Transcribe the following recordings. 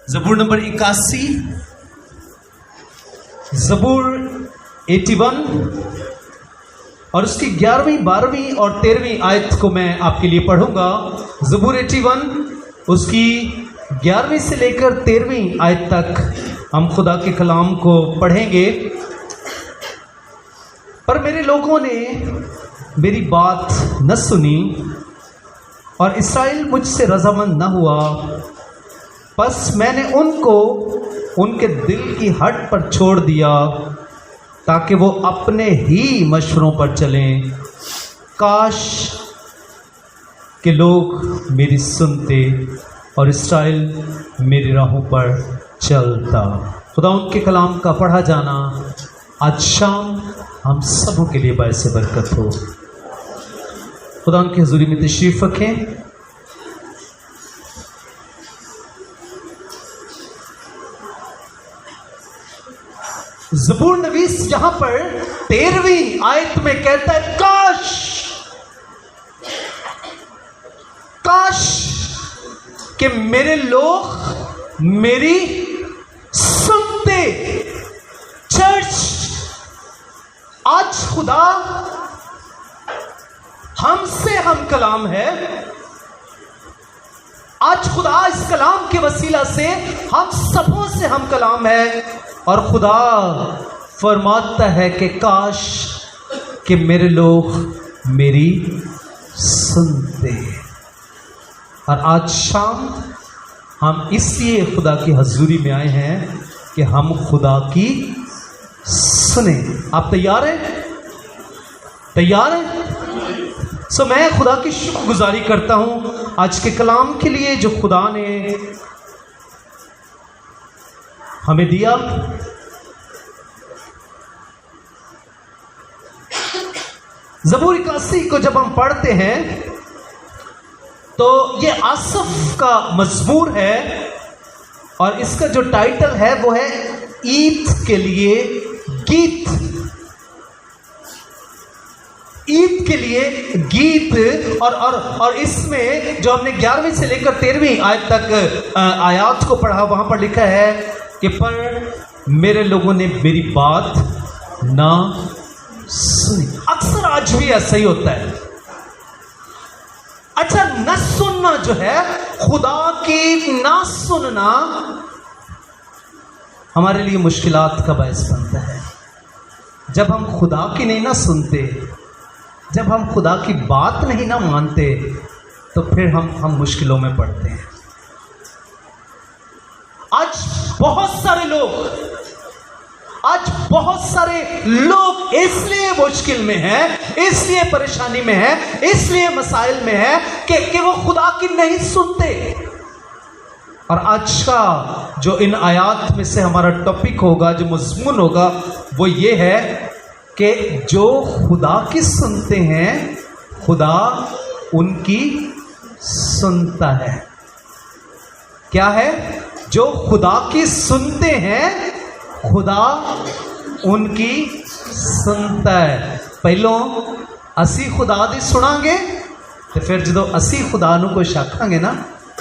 जबूर नंबर 81, जबूर 81 और उसकी 11वीं, 12वीं और 13वीं आयत को मैं आपके लिए पढ़ूंगा। जबूर 81 उसकी 11वीं से लेकर 13वीं आयत तक हम खुदा के कलाम को पढ़ेंगे। पर मेरे लोगों ने मेरी बात न सुनी और इस्राएल मुझसे रजामंद न हुआ, बस मैंने उनको उनके दिल की हट पर छोड़ दिया ताकि वो अपने ही मशवरों पर चलें। काश के लोग मेरी सुनते और इस्राएल मेरी राहों पर चलता। खुदा उनके कलाम का पढ़ा जाना आज शाम हम सबों के लिए बायसे बरकत हो। खुदा उनकी हुजूरी में तशरीफ रखें। ज़बूर नवीस यहां पर 13वीं आयत में कहता है, काश कि मेरे लोग मेरी सुनते। चर्च, आज खुदा हमसे हम कलाम है। आज खुदा इस कलाम के वसीला से हम सबों से हम कलाम है और खुदा फरमाता है कि काश कि मेरे लोग मेरी सुनते। और आज शाम हम इसलिए खुदा की हजूरी में आए हैं कि हम खुदा की सुने। आप तैयार हैं? तैयार हैं? मैं खुदा की शुक्रगुजारी करता हूं आज के कलाम के लिए जो खुदा ने हमें दिया। ज़बूर 81 को जब हम पढ़ते हैं तो ये आसफ का मज़मूर है और इसका जो टाइटल है वो है ईद के लिए गीत। ईद के लिए गीत। और इसमें जो हमने 11वीं से लेकर 13वीं आयत तक आयात को पढ़ा, वहां पर लिखा है कि पर मेरे लोगों ने मेरी बात ना सुनी। अक्सर आज भी ऐसा ही होता है। अच्छा, न सुनना जो है, खुदा की ना सुनना हमारे लिए मुश्किलात का बायस बनता है। जब हम खुदा की नहीं ना सुनते, जब हम खुदा की बात नहीं ना मानते, तो फिर हम मुश्किलों में पड़ते हैं। आज बहुत सारे लोग इसलिए मुश्किल में हैं, इसलिए परेशानी में हैं, इसलिए मसाइल में हैं कि वो खुदा की नहीं सुनते। और आज का जो इन आयात में से हमारा टॉपिक होगा, जो मज़मून होगा, वो ये है कि जो खुदा की सुनते हैं, खुदा उनकी सुनता है। क्या है? जो खुदा की सुनते हैं, खुदा उनकी सुनता है। पहलों असी खुदा दी सुनांगे तो फिर जो असी खुदा नू कोई आखांगे ना,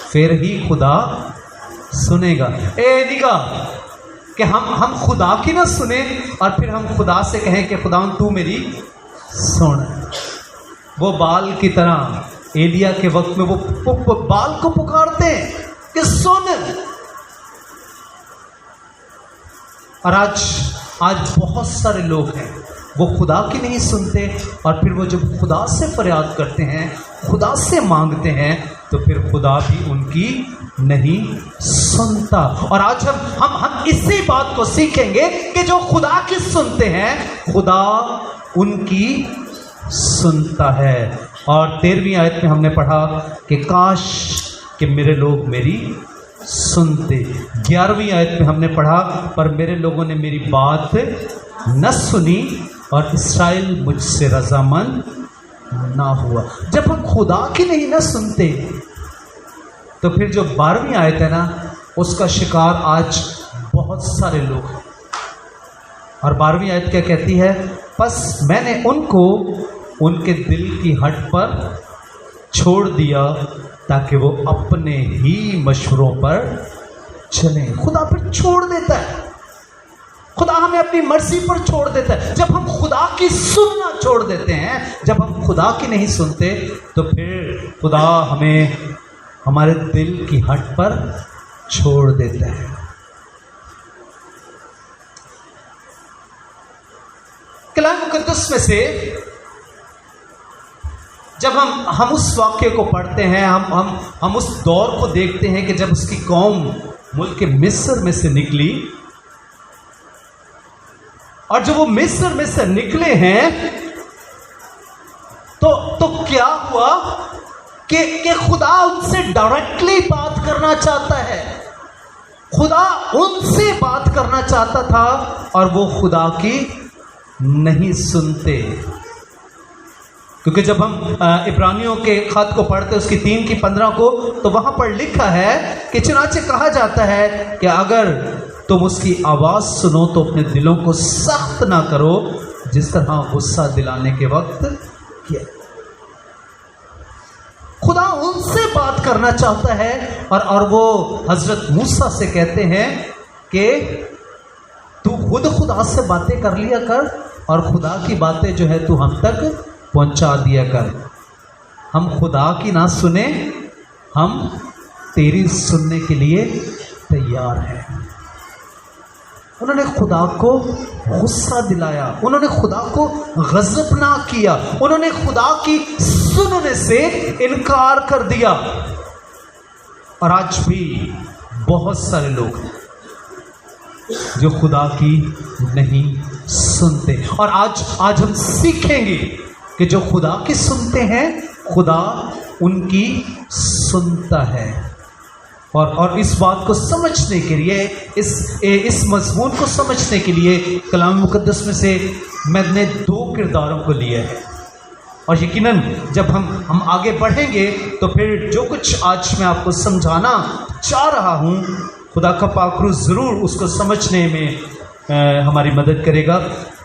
फिर ही खुदा सुनेगा। ए निगा कि हम खुदा की ना सुने और फिर हम खुदा से कहें कि खुदा तू मेरी सुन। वो बाल की तरह एलिया के वक्त में वो बाल को पुकारते हैं कि सुन। और आज बहुत सारे लोग हैं वो खुदा की नहीं सुनते और फिर वो जब खुदा से फरियाद करते हैं, खुदा से मांगते हैं, तो फिर खुदा भी उनकी नहीं सुनता। और आज हम इसी बात को सीखेंगे कि जो खुदा की सुनते हैं, खुदा उनकी सुनता है। और 13वीं आयत में हमने पढ़ा कि काश कि मेरे लोग मेरी सुनते। 11वीं आयत में हमने पढ़ा पर मेरे लोगों ने मेरी बात न सुनी और इस्राएल मुझसे रजामंद ना हुआ। जब हम खुदा की नहीं ना सुनते, तो फिर जो 12वीं आयत है ना, उसका शिकार आज बहुत सारे लोग हैं। और 12वीं आयत क्या कहती है? बस मैंने उनको उनके दिल की हट पर छोड़ दिया ताकि वो अपने ही मशवरों पर चलें। खुदा फिर छोड़ देता है, खुदा हमें अपनी मर्जी पर छोड़ देता है। जब हम खुदा की सुनना छोड़ देते हैं, जब हम खुदा की नहीं सुनते, तो फिर खुदा हमें हमारे दिल की हट पर छोड़ देता है। कलाम मुकद्दस में से जब हम उस वाक्य को पढ़ते हैं, हम उस दौर को देखते हैं कि जब उसकी कौम मुल्क मिस्र में से निकली, और जब वो मिस्र में से निकले हैं तो क्या हुआ कि खुदा उनसे डायरेक्टली बात करना चाहता है। खुदा उनसे बात करना चाहता था और वो खुदा की नहीं सुनते। क्योंकि जब हम इब्रानियों के खत को पढ़ते, उसकी 3 की 15 को, तो वहां पर लिखा है कि चुनाचे कहा जाता है कि अगर तुम उसकी आवाज़ सुनो तो अपने दिलों को सख्त ना करो, जिस तरह गुस्सा दिलाने के वक्त किया। खुदा उनसे बात करना चाहता है और वो हजरत मूसा से कहते हैं कि तू खुद खुदा से बातें कर लिया कर और खुदा की बातें जो है तू हम तक पहुंचा दिया कर। हम खुदा की ना सुने, हम तेरी सुनने के लिए तैयार हैं। उन्होंने खुदा को गुस्सा दिलाया, उन्होंने खुदा को गज़ब ना किया, उन्होंने खुदा की सुनने से इनकार कर दिया। और आज भी बहुत सारे लोग जो खुदा की नहीं सुनते, और आज हम सीखेंगे कि जो खुदा की सुनते हैं, खुदा उनकी सुनता है। और इस बात को समझने के लिए, इस मज़मून को समझने के लिए कलाम मुकद्दस में से मैंने 2 किरदारों को लिया है। और यकीनन जब हम आगे बढ़ेंगे तो फिर जो कुछ आज मैं आपको समझाना चाह रहा हूँ, खुदा का पाकरू ज़रूर उसको समझने में हमारी मदद करेगा।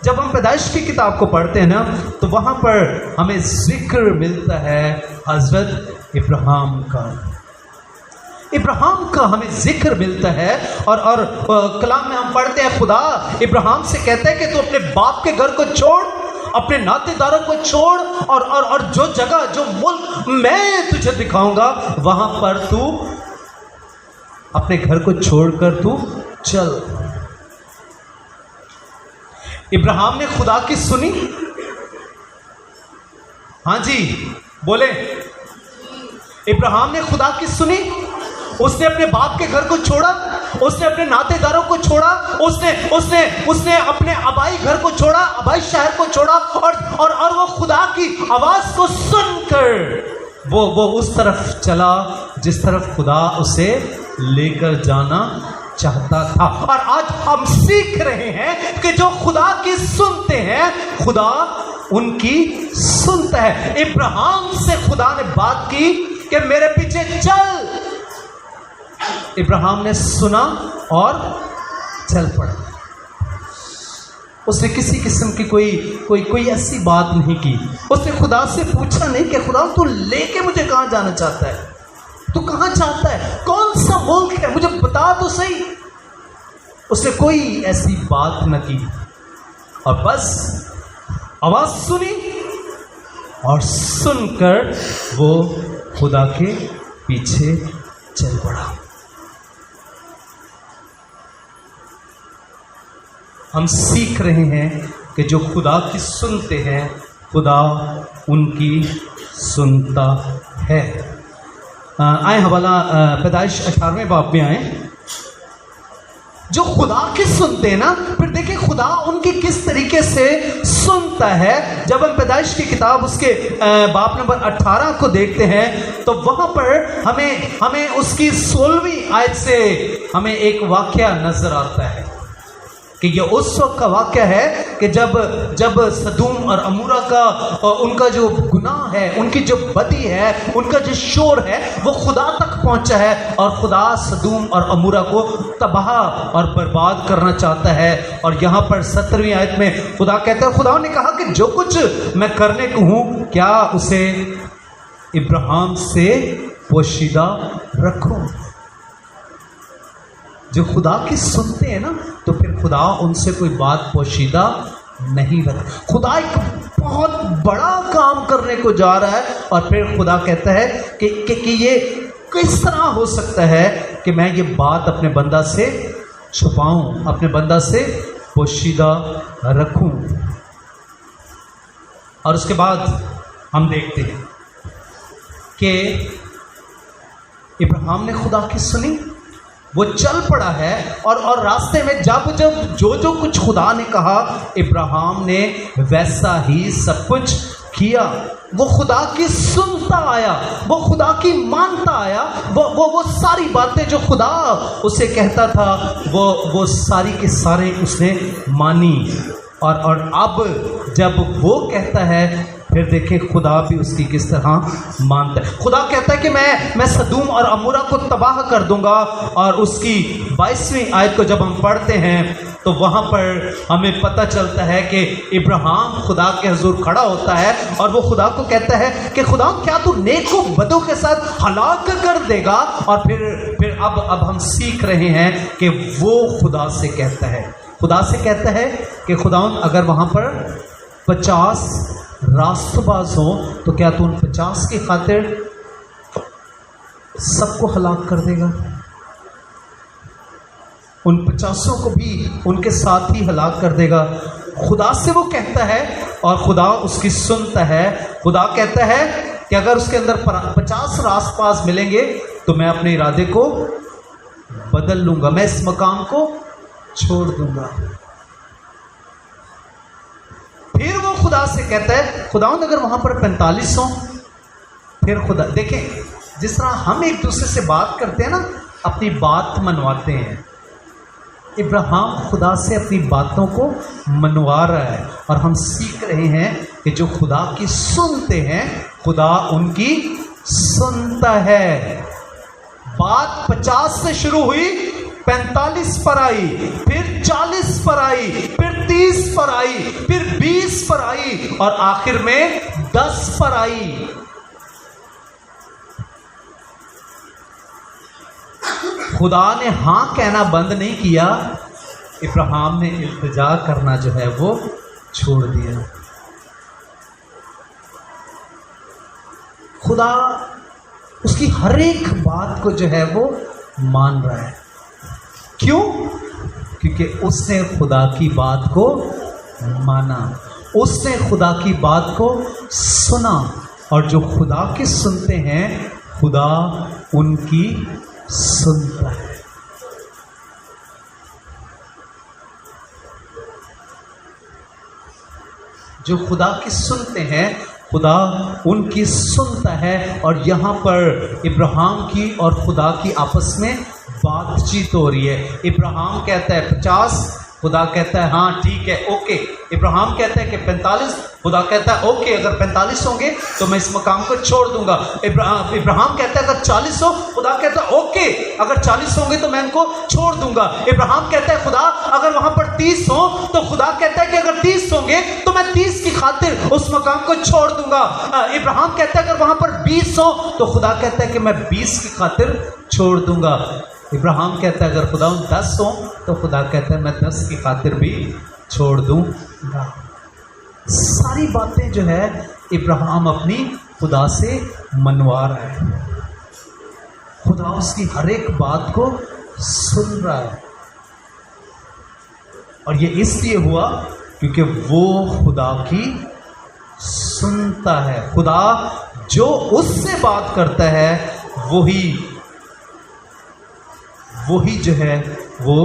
जब हम पैदाइश की किताब को पढ़ते हैं ना, तो वहाँ पर हमें जिक्र मिलता है हज़रत इब्राहिम का हमें जिक्र मिलता है। और कलाम में हम पढ़ते हैं, खुदा इब्राहिम से कहता है कि तू अपने बाप के घर को छोड़, अपने नातेदारों को छोड़, और जो जगह, जो मुल्क मैं तुझे दिखाऊंगा, वहां पर तू अपने घर को छोड़कर तू चल। इब्राहिम ने खुदा की सुनी? हाँ जी बोले, इब्राहिम ने खुदा की सुनी? उसने अपने बाप के घर को छोड़ा, उसने अपने नातेदारों को छोड़ा, उसने अपने आबाई घर को छोड़ा, आबाई शहर को छोड़ा, और वो खुदा की आवाज को सुनकर वो उस तरफ चला जिस तरफ खुदा उसे लेकर जाना चाहता था। और आज हम सीख रहे हैं कि जो खुदा की सुनते हैं, खुदा उनकी सुनता है। इब्राहिम से खुदा ने बात की कि मेरे पीछे चल। इब्राहिम ने सुना और चल पड़ा। उसने किसी किस्म की कोई ऐसी बात नहीं की। उसने खुदा से पूछा नहीं कि खुदा तू लेके मुझे कहां जाना चाहता है, तू कहां चाहता है, कौन सा मुल्क है, मुझे बता तो सही। उसने कोई ऐसी बात न की, और बस आवाज सुनी और सुनकर वो खुदा के पीछे चल पड़ा। हम सीख रहे हैं कि जो खुदा की सुनते हैं, खुदा उनकी सुनता है। आए हवाला पैदाइश 18वें बाब में आए। जो खुदा की सुनते हैं ना, फिर देखिए खुदा उनकी किस तरीके से सुनता है। जब हम पैदाइश की किताब उसके बाब नंबर 18 को देखते हैं, तो वहां पर हमें उसकी 16वीं आयत से हमें एक वाकया नजर आता है कि ये उस वक्त का वाक़या है कि जब सदूम और अमूरा का उनका जो गुनाह है, उनकी जो बदी है, उनका जो शोर है, वो खुदा तक पहुंचा है, और खुदा सदूम और अमूरा को तबाह और बर्बाद करना चाहता है। और यहाँ पर 17वीं आयत में खुदा कहता है, खुदा ने कहा कि जो कुछ मैं करने को हूँ, क्या उसे इब्राहिम से पोशीदा रखूँ। जो खुदा की सुनते हैं ना, तो फिर खुदा उनसे कोई बात पोशीदा नहीं रखता। खुदा एक बहुत बड़ा काम करने को जा रहा है और फिर खुदा कहता है कि ये किस तरह हो सकता है कि मैं ये बात अपने बंदा से छुपाऊं, अपने बंदा से पोशीदा रखूं। और उसके बाद हम देखते हैं कि इब्राहिम ने खुदा की सुनी, वो चल पड़ा है और रास्ते में जब जो कुछ खुदा ने कहा इब्राहिम ने वैसा ही सब कुछ किया। वो खुदा की सुनता आया, वो खुदा की मानता आया, वो सारी बातें जो खुदा उसे कहता था वो सारी के सारे उसने मानी। और अब जब वो कहता है, फिर देखें खुदा भी उसकी किस तरह मानता है। खुदा कहता है कि मैं सदूम और अमूरा को तबाह कर दूंगा। और उसकी 22वीं आयत को जब हम पढ़ते हैं तो वहाँ पर हमें पता चलता है कि इब्राहिम खुदा के हुजूर खड़ा होता है और वो खुदा को कहता है कि खुदा क्या तू नेक को बदों के साथ हलाक कर देगा। और फिर अब हम सीख रहे हैं कि वो खुदा से कहता है कि खुदा अगर वहाँ पर 50 रास्तबाज हो तो क्या तू उन 50 की खातिर सबको हलाक कर देगा? उन 50 को भी उनके साथ ही हलाक कर देगा। खुदा से वो कहता है और खुदा उसकी सुनता है। खुदा कहता है कि अगर उसके अंदर 50 रास्तबाज मिलेंगे तो मैं अपने इरादे को बदल लूंगा, मैं इस मकाम को छोड़ दूंगा। फिर वो खुदा से कहता है, खुदावंद अगर वहां पर 45 हो, फिर खुदा देखें जिस तरह हम एक दूसरे से बात करते हैं ना, अपनी बात मनवाते हैं। इब्राहिम खुदा से अपनी बातों को मनवा रहा है और हम सीख रहे हैं कि जो खुदा की सुनते हैं खुदा उनकी सुनता है। बात 50 से शुरू हुई, 45 पर आई, फिर 40 पर आई, फिर 30 पर आई, फिर 20 पर आई और आखिर में 10 पर आई। खुदा ने हां कहना बंद नहीं किया, इब्राहिम ने इल्तिजा करना जो है वो छोड़ दिया। खुदा उसकी हर एक बात को जो है वो मान रहा है। क्यों? क्योंकि उसने खुदा की बात को माना, उसने खुदा की बात को सुना। और जो खुदा की सुनते हैं खुदा उनकी सुनता है। जो खुदा की सुनते हैं खुदा उनकी सुनता है। और यहाँ पर इब्राहिम की और खुदा की आपस में बातचीत हो रही है। इब्राहिम कहता है 50, खुदा कहता है हाँ ठीक है ओके। इब्राहिम कहता है कि 45, खुदा कहता है ओके अगर 45 होंगे तो मैं इस मकाम को छोड़ दूंगा। इब्राहिम कहता है अगर 40 हो, खुदा कहता है ओके अगर 40 होंगे तो मैं इनको छोड़ दूंगा। इब्राहिम कहता है खुदा अगर वहां पर 30 हो, तो खुदा कहता है कि अगर 30 होंगे तो मैं 30 की खातिर उस मकाम को छोड़ दूंगा। इब्राहिम कहता है अगर वहां पर 20 हो, तो खुदा कहता है कि मैं 20 की खातिर छोड़ दूंगा। इब्राहिम कहता है अगर खुदा 10 हो, तो खुदा कहता है मैं 10 की खातिर भी छोड़ दूंगा। सारी बातें जो है इब्राहिम अपनी खुदा से मनवा रहा है। खुदा उसकी हर एक बात को सुन रहा है। और ये इसलिए हुआ क्योंकि वो खुदा की सुनता है। खुदा जो उससे बात करता है वही जो है वो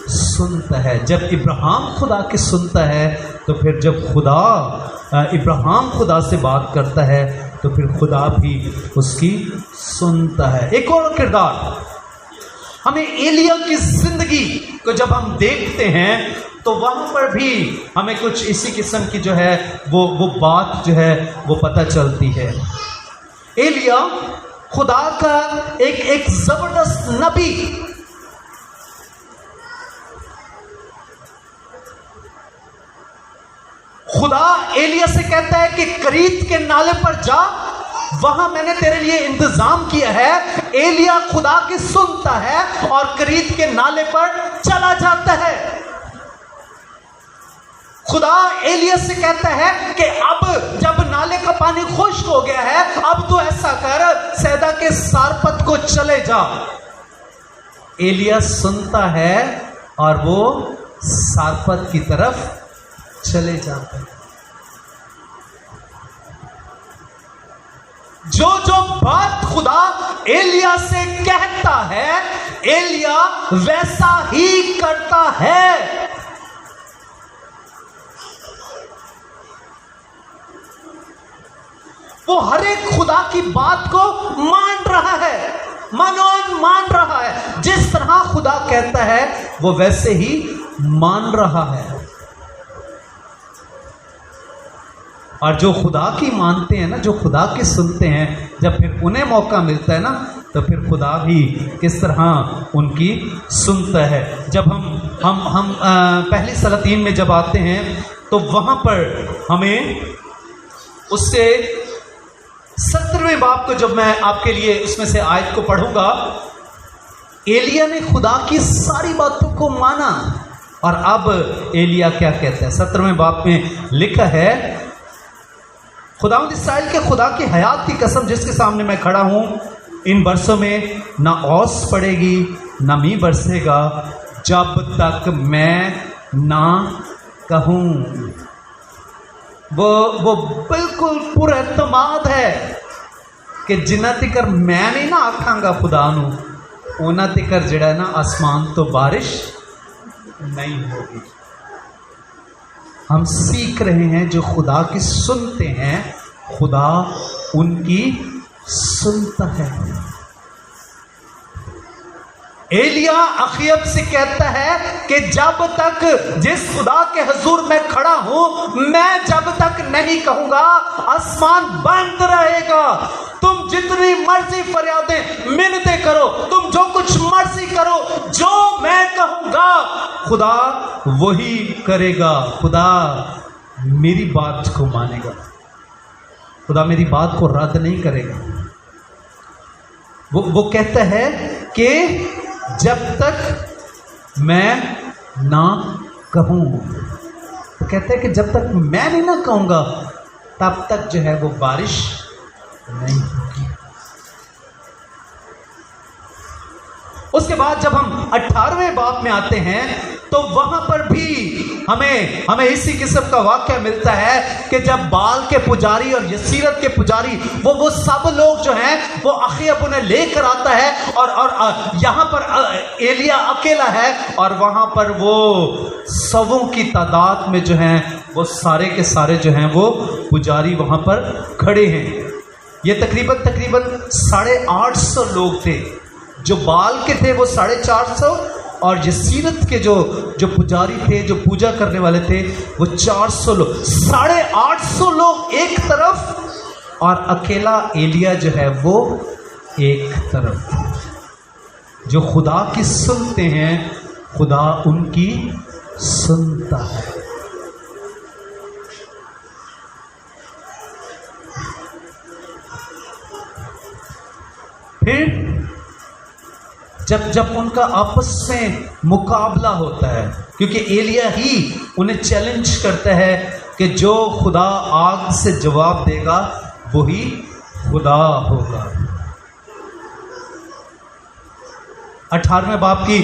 सुनता है। जब इब्राहिम खुदा की सुनता है तो फिर जब इब्राहिम खुदा से बात करता है तो फिर खुदा भी उसकी सुनता है। एक और किरदार, हमें एलिया की जिंदगी को जब हम देखते हैं तो वहां पर भी हमें कुछ इसी किस्म की जो है वो बात जो है वो पता चलती है। एलिया खुदा का एक जबरदस्त नबी, खुदा एलिया से कहता है कि करीत के नाले पर जा, वहां मैंने तेरे लिए इंतजाम किया है। एलिया खुदा की सुनता है और करीत के नाले पर चला जाता है। खुदा एलिया से कहता है कि अब जब नाले का पानी खुश्क हो गया है, अब तो ऐसा कर, सैदा के सारपत को चले जा। एलिया सुनता है और वो सारपत की तरफ चले जाते हैं। जो जो बात खुदा एलिया से कहता है, एलिया वैसा ही करता है। वो हर एक खुदा की बात को मान रहा है, मनोन मान रहा है। जिस तरह खुदा कहता है वो वैसे ही मान रहा है। और जो खुदा की मानते हैं ना, जो खुदा की सुनते हैं, जब फिर उन्हें मौका मिलता है ना, तो फिर खुदा भी किस तरह उनकी सुनता है। जब हम पहली सलातीन में जब आते हैं तो वहां पर हमें उससे 17वें बाब को जब मैं आपके लिए उसमें से आयत को पढ़ूंगा, एलिया ने खुदा की सारी बातों को माना। और अब एलिया क्या कहता है? 17वें बाब में लिखा है, खुदावंद इस्राएल के खुदा की हयात की कसम जिसके सामने मैं खड़ा हूं, इन बरसों में ना ओस पड़ेगी ना मींह बरसेगा जब तक मैं ना कहूं। वो बिल्कुल पूरा एतमाद है कि जिन्ना तिकर मैं नहीं ना आखांगा खुदा नू, उन्ना तिकर जिहड़ा ना आसमान तो बारिश नहीं होगी। हम सीख रहे हैं जो खुदा की सुनते हैं, खुदा उनकी सुनता है। एलिया अखीयब से कहता है कि जब तक जिस खुदा के हुजूर में खड़ा हूं, मैं जब तक नहीं कहूंगा आसमान बंद रहेगा। तुम जितनी मर्जी फरियादें मिन्नतें करो, तुम जो कुछ मर्जी करो, जो मैं कहूंगा खुदा वही करेगा। खुदा मेरी बात को मानेगा, खुदा मेरी बात को रद्द नहीं करेगा। वो कहता है कि जब तक मैं ना कहूं, तो कहते हैं कि जब तक मैं नहीं ना कहूंगा तब तक जो है वो बारिश नहीं होगी। उसके बाद जब हम 18वें बाब में आते हैं तो वहां पर भी हमें इसी किस्म का वाक्य मिलता है कि जब बाल के पुजारी और यसीरत के पुजारी वो सब लोग जो हैं वो अखीयब उन्हें लेकर आता है और यहाँ पर एलिया अकेला है और वहां पर वो सवों की तादाद में जो हैं वो सारे के सारे जो हैं वो पुजारी वहां पर खड़े हैं। ये तकरीबन 850 लोग थे। जो बाल के थे वो 450 और यसीरत के जो पुजारी थे, जो पूजा करने वाले थे, वो 400 लोग। 850 लोग एक तरफ और अकेला एलिया जो है वो एक तरफ। जो खुदा की सुनते हैं, खुदा उनकी सुनता है। फिर जब उनका आपस में मुकाबला होता है, क्योंकि एलिया ही उन्हें चैलेंज करता है कि जो खुदा आग से जवाब देगा वही खुदा होगा। 18वें बाब की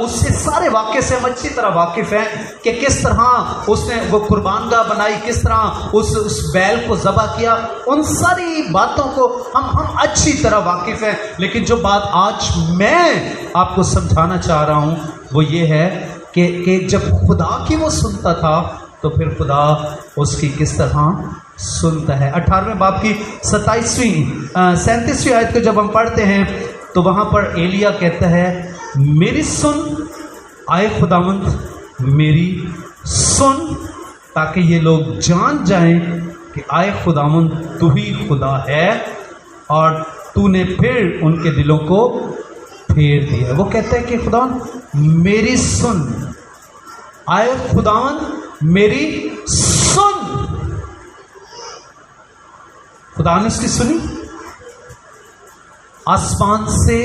उससे सारे वाक्य से हम अच्छी तरह वाकिफ हैं कि किस तरह उसने वो कुर्बानगाह बनाई, किस तरह उस बैल को ज़बह किया। उन सारी बातों को हम अच्छी तरह वाकिफ हैं। लेकिन जो बात आज मैं आपको समझाना चाह रहा हूँ वो ये है कि जब खुदा की वो सुनता था तो फिर खुदा उसकी किस तरह सुनता है। 18वें बाब की 37वीं आयत को जब हम पढ़ते हैं तो वहाँ पर एलिया कहता है, मेरी सुन आए खुदावंद, मेरी सुन, ताकि ये लोग जान जाएं कि आए खुदावंद तू ही खुदा है और तूने फिर उनके दिलों को फेर दिया। वो कहता है कि खुदावंद मेरी सुन, आए खुदावंद मेरी सुन। खुदा ने उसकी सुनी। आसमान से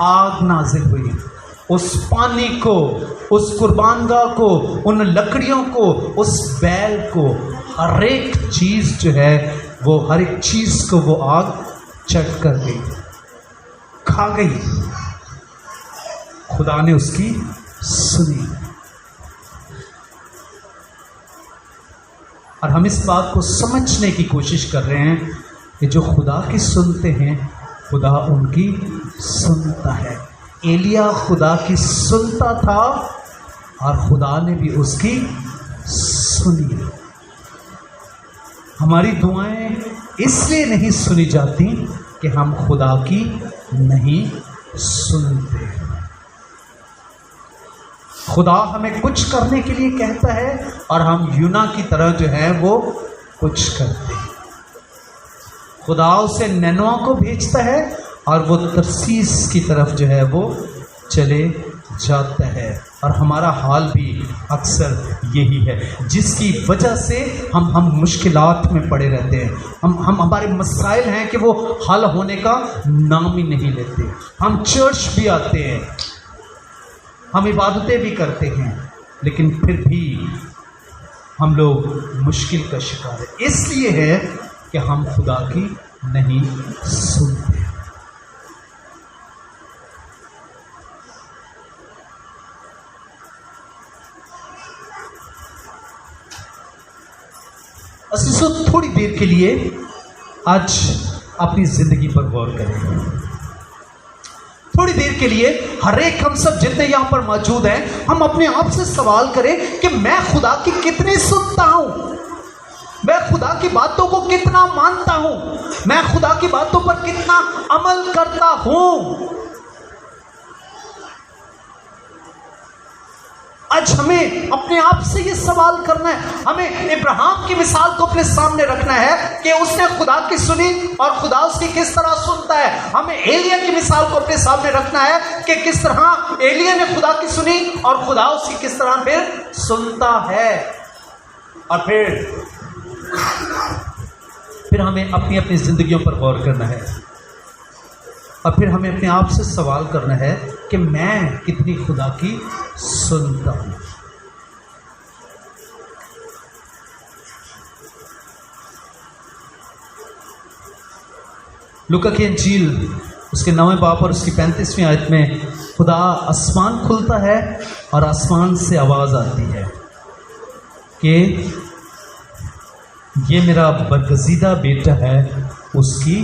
आग नाजिल हुई, उस पानी को, उस कुर्बानगाह को, उन लकड़ियों को, उस बैल को, हर एक चीज जो है वो, हर एक चीज को वो आग चट कर गई, खा गई। खुदा ने उसकी सुनी। और हम इस बात को समझने की कोशिश कर रहे हैं कि जो खुदा की सुनते हैं, खुदा उनकी सुनता है। एलिया खुदा की सुनता था और खुदा ने भी उसकी सुनी। हमारी दुआएं इसलिए नहीं सुनी जाती कि हम खुदा की नहीं सुनते। खुदा हमें कुछ करने के लिए कहता है और हम यूना की तरह जो है वो कुछ करते हैं। खुदा उसे नैनोआ को भेजता है और वो तरसीस की तरफ जो है वो चले जाता है। और हमारा हाल भी अक्सर यही है, जिसकी वजह से हम मुश्किलात में पड़े रहते हैं। हम हमारे मसाइल हैं कि वो हल होने का नाम ही नहीं लेते। हम चर्च भी आते हैं, हम इबादतें भी करते हैं, लेकिन फिर भी हम लोग मुश्किल का शिकार है। इसलिए है कि हम खुदा की नहीं सुनते। असीसो, थोड़ी देर के लिए आज अपनी जिंदगी पर गौर करें। थोड़ी देर के लिए हर एक हम सब जितने यहां पर मौजूद हैं, हम अपने आप से सवाल करें कि मैं खुदा की कितनी सुनता हूं, मैं खुदा की बातों को कितना मानता हूं, मैं खुदा की बातों पर कितना अमल करता हूं। आज हमें अपने आप से ये सवाल करना है। हमें इब्राहिम की मिसाल को अपने सामने रखना है कि उसने खुदा की सुनी और खुदा उसकी किस तरह सुनता है। हमें एलिया की मिसाल को अपने सामने रखना है कि किस तरह एलिया ने खुदा की सुनी और खुदा उसकी किस तरह फिर सुनता है। और फिर हमें अपनी अपनी जिंदगियों पर गौर करना है और फिर हमें अपने आप से सवाल करना है कि मैं कितनी खुदा की सुनता हूं। लूका की इंजील उसके 9वें बाब और उसकी 35वीं आयत में खुदा आसमान खुलता है और आसमान से आवाज आती है कि ये मेरा बरगजीदा बेटा है, उसकी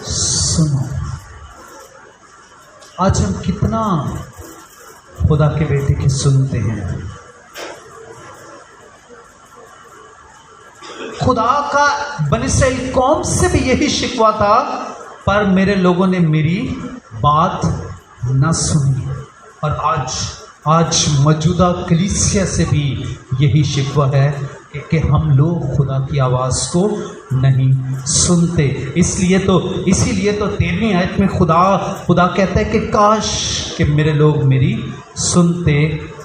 सुनो। आज हम कितना खुदा के बेटे की सुनते हैं। खुदा का बनी इस्राएल कौम से भी यही शिकवा था, पर मेरे लोगों ने मेरी बात न सुनी। और आज मौजूदा कलीसिया से भी यही शिकवा है कि हम लोग खुदा की आवाज़ को नहीं सुनते। इसीलिए तो 13वीं आयत में खुदा कहता है कि काश कि मेरे लोग मेरी सुनते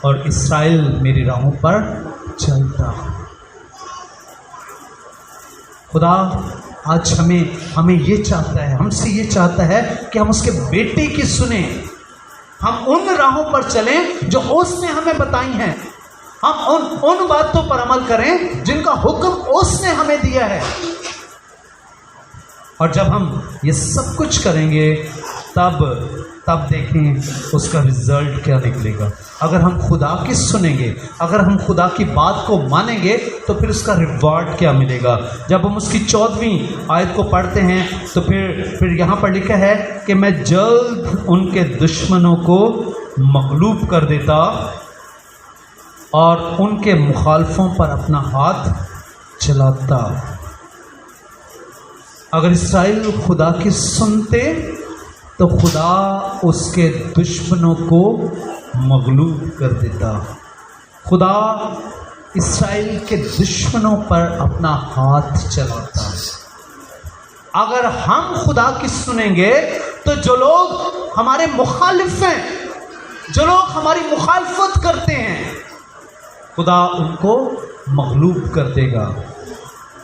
और इस्राएल मेरी राहों पर चलता। खुदा आज हमें ये चाहता है, हमसे ये चाहता है कि हम उसके बेटे की सुने, हम उन राहों पर चलें जो उसने हमें बताई हैं, हम उन बातों पर अमल करें जिनका हुक्म उसने हमें दिया है। और जब हम ये सब कुछ करेंगे तब देखें उसका रिजल्ट क्या निकलेगा। अगर हम खुदा की सुनेंगे, अगर हम खुदा की बात को मानेंगे, तो फिर उसका रिवॉर्ड क्या मिलेगा। जब हम उसकी 14वीं आयत को पढ़ते हैं तो फिर यहाँ पर लिखा है कि मैं जल्द उनके दुश्मनों को मगलूब कर देता और उनके मुखालफों पर अपना हाथ चलाता। अगर इस्राएल खुदा की सुनते तो खुदा उसके दुश्मनों को मगलूब कर देता। खुदा इस्राएल के दुश्मनों पर अपना हाथ चलाता। अगर हम खुदा की सुनेंगे तो जो लोग हमारे मुखालिफ हैं, जो लोग हमारी मुखालफत करते हैं, खुदा उनको मगलूब कर देगा।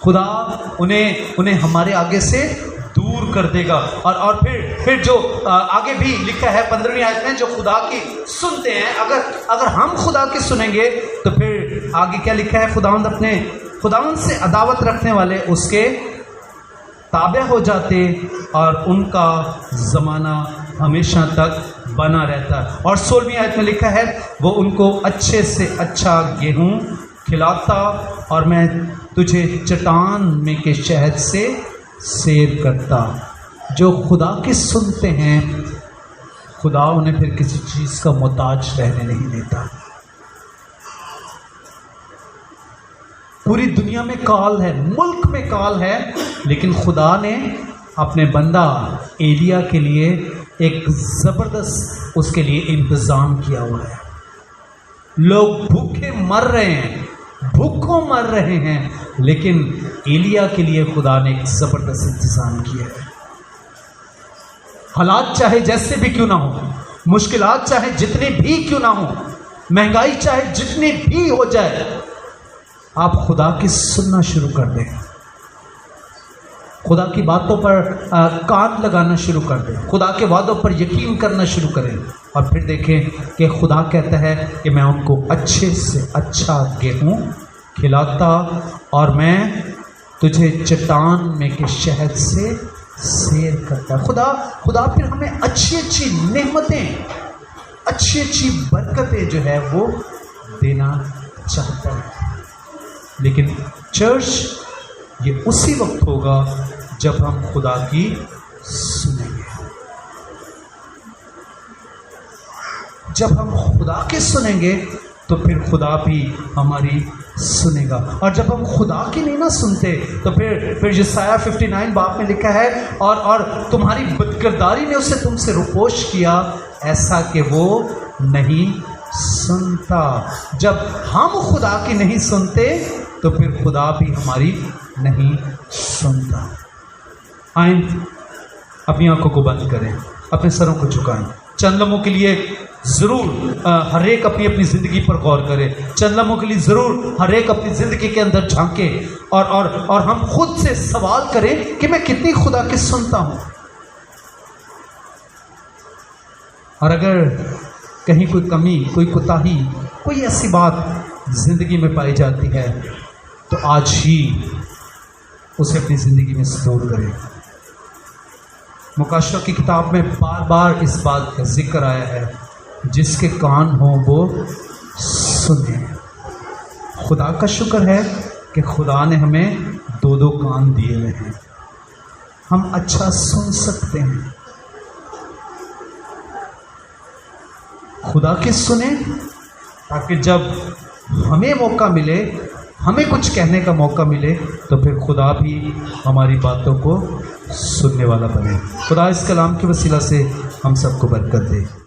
खुदा उन्हें हमारे आगे से दूर दूर कर देगा। और फिर जो आगे भी लिखा है 15वीं आयत में, जो खुदा की सुनते हैं, अगर हम खुदा की सुनेंगे तो फिर आगे क्या लिखा है, खुदावंद से अदावत रखने वाले उसके ताबे हो जाते और उनका ज़माना हमेशा तक बना रहता है। और 16वीं आयत में लिखा है, वो उनको अच्छे से अच्छा गेहूं खिलाता और मैं तुझे चट्टान में के शहद से सैर करता। जो खुदा की सुनते हैं, खुदा उन्हें फिर किसी चीज़ का मोहताज रहने नहीं देता। पूरी दुनिया में काल है, मुल्क में काल है, लेकिन खुदा ने अपने बंदा एलिया के लिए एक ज़बरदस्त उसके लिए इंतज़ाम किया हुआ है। लोग भूखे मर रहे हैं, भूखों मर रहे हैं, लेकिन एलिया के लिए खुदा ने एक ज़बरदस्त इंतज़ाम किया है। हालात चाहे जैसे भी क्यों ना हो, मुश्किलात चाहे जितनी भी क्यों ना हो, महंगाई चाहे जितनी भी हो जाए, आप खुदा की सुनना शुरू कर दें, खुदा की बातों पर कान लगाना शुरू कर दें, खुदा के वादों पर यकीन करना शुरू करें, और फिर देखें कि खुदा कहता है कि मैं उनको अच्छे से अच्छा गेहूं खिलाता और मैं तुझे चट्टान में के शहद से सैर करता। खुदा फिर हमें अच्छी अच्छी नेमतें, अच्छी अच्छी बरकतें जो है वो देना चाहता है। लेकिन चर्च, ये उसी वक्त होगा जब हम खुदा की सुनेंगे। जब हम खुदा के सुनेंगे तो फिर खुदा भी हमारी सुनेगा। और जब हम खुदा की नहीं ना सुनते तो फिर यशायाह 59 बाब में लिखा है, और तुम्हारी बदकिरदारी ने उसे तुमसे रुपोश किया, ऐसा कि वो नहीं सुनता। जब हम खुदा की नहीं सुनते तो फिर खुदा भी हमारी नहीं सुनता। आए अपनी आंखों को बंद करें, अपने सरों को झुकाएं, चंद लम्हों के लिए ज़रूर हर एक अपनी अपनी ज़िंदगी पर गौर करें, चंद लम्हों के लिए ज़रूर हर एक अपनी ज़िंदगी के अंदर झांकें और हम खुद से सवाल करें कि मैं कितनी खुदा की सुनता हूँ। और अगर कहीं कोई कमी, कोई कोताही, कोई ऐसी बात ज़िंदगी में पाई जाती है तो आज ही उसे अपनी ज़िंदगी में से दूर करें। मुकाशरों की किताब में बार बार इस बात का जिक्र आया है, जिसके कान हो वो सुने। खुदा का शुक्र है कि खुदा ने हमें दो दो कान दिए हुए हैं, हम अच्छा सुन सकते हैं। खुदा की सुने ताकि जब हमें मौका मिले, हमें कुछ कहने का मौका मिले, तो फिर खुदा भी हमारी बातों को सुनने वाला बने। खुदा इस कलाम के वसीला से हम सबको बरकत दे।